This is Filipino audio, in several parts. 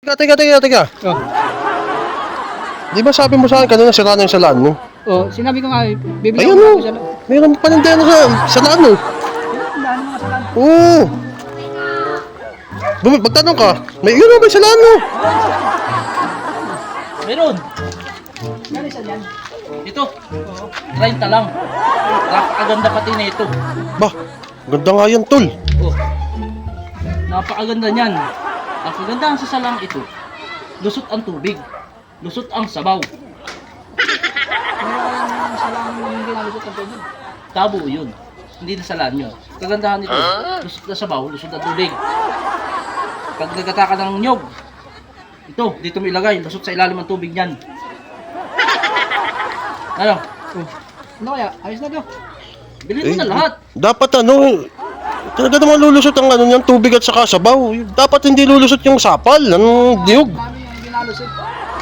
Teka. Oh. Di ba sabi mo sa akin kanina sira na yung salaan mo? Oh, sinabi ko nga, bibili Ayun ako o. ng salaan. Mayroon pa rin din sa salaan mo. Daan mga salaan. Oo. Magtanong ka, may yun o ba yung salaan mo? Meron. Yan isa dyan. Ito. 30 lang. Napakaganda pati na ito. Bah, ganda nga yan tol. Oh. Napakaganda niyan. Ang kagandahan sa salang ito, lusot ang tubig. Lusot ang sabaw. Mayroon salaan yung ginalusot ang tubig. Tabo yun. Hindi na salaan yun. Kagandahan nito, lusot na sabaw, lusot ang tubig. Pag nagkata ka ng nyog, ito, dito mo ilagay, lusot sa ilalim ng tubig niyan. Ano? Oh. Ano kaya? Ayos na to. Bilhin mo na lahat. Dapat talaga naman lulusot ang yung tubig at saka sabaw. Dapat hindi lulusot yung sapal, anong diyog. Dami yung ginalusot.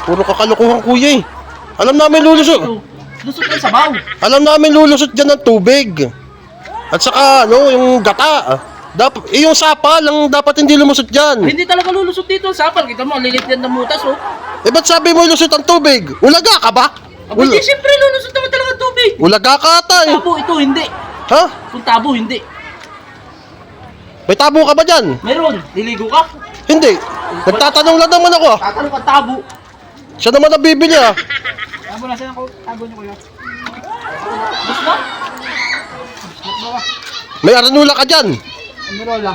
Puro kakalokohan kuya eh. Alam namin lulusot. Ito, lusot ang sabaw. Alam namin lulusot dyan ng tubig. At saka yung gata. Dapat, yung sapal ang dapat hindi lumusot dyan. Hindi talaga lulusot dito ang sapal. Kita mo, lilit yan ng mutas, oh. Eh ba't sabi mo lusot ang tubig? Ulaga ka ba? Hindi, siyempre lulusot naman talaga ang tubig. Ulaga ka ata eh. Tabo ito, hindi. Ha? Kung tabo, hindi. May tabo ka ba dyan? Meron, liligo ka. Hindi. Nagtatanong lang naman ako. Tatanong ka tabo. Siya naman ang bibili ah. Tabo na siya ako. Tabo niyo kuya. Gusto ba? Snap ba ka? May aranula ka dyan. Ano rola?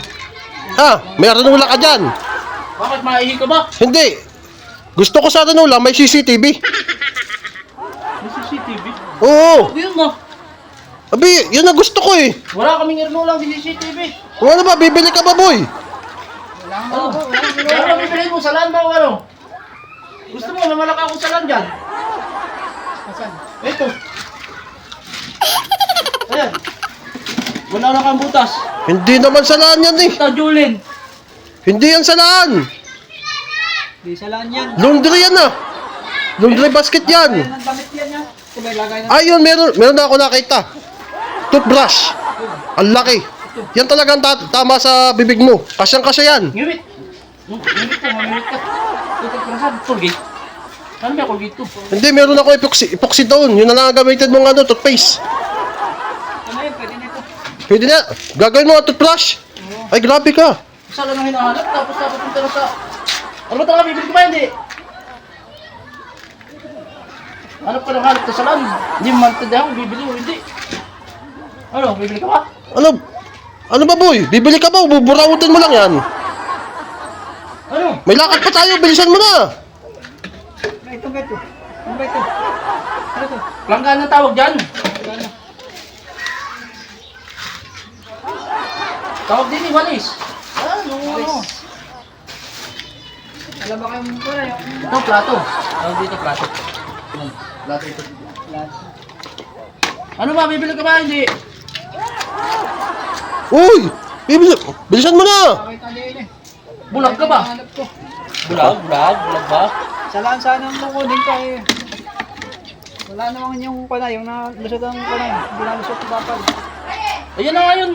Ha? May aranula ka dyan. Bakit maihi ka ba? Hindi. Gusto ko sa aranula may CCTV. May CCTV. Oo. Yun na. Abi, yun ang gusto ko eh. Wala kaming erno lang di CCTV. Kung ano ba, bibili ka ba boy? Wala nga Oh. po. Wala nga po. Ano bibilhin mo? Salaan ba o ano? Gusto mo, may malaki akong salaan dyan. Asan? Ito. Ayan. Wala na kang butas. Hindi naman salaan yan eh. Ito, Julin. Hindi yan salaan. Di salaan yan. Laundry yan ah. Laundry basket yan. Ayan ang damit yan niya. Diba ilagay na. Ayun, meron na ako nakita. Toothbrush. Ang laki. Yan talagang tama sa bibig mo. Kasyang-kasya yan. Ngiwit. Ngiwit ko, ngiwit ka. Ito, saan? Colgate. Saan ba Colgate to? Hindi, meron ako epoxy doon. Yun na lang ang gamitin mong toothpaste. Ano yun? Pwede na ito. Pwede na. Gagawin mo ang toothbrush. Ay, grabe ka. Isa lang ang hinahanap, tapos napunta na sa... Ano ba talaga, bibili ko ba hindi? Hanap ka ng hanap na salan. Hindi mo maintindihan kung bibili o hindi. Ano, bibili ka ba? Ano ba boy? Bibili ka ba o buburawutin mo lang yan? Ano? May lakad pa tayo. Bilisan mo na. Ito. Ano ba ito? Ano ito? Langgaan ang tawag dyan. Wala na. Tawag din ni Walis. Ano? Alam ba kayong pala yung... Ito, plato. Tawag dito, plato. Ano? Plato ito. Ano ba, bibili ka ba hindi? Uy! Bilisan mo na. Pakita din eh. Bulag ka ba? Hanap ko. Bulag ba? Salaan sana ang kukunin ka eh. Wala naman yung pala, yung nalusot ang pala, hindi nalusot ang papal. Ayun na nga yun.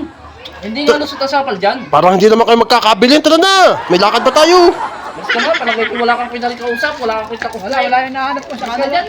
Hindi nga lusot ang sapal dyan. Parang hindi naman kayo magkakabilin. Tara na. May lakad pa tayo. Basta nga, palagay ko wala kang pinalikausap, wala kang kita ko. Wala yung nahanap ko sa Saan ka kanila. dyan?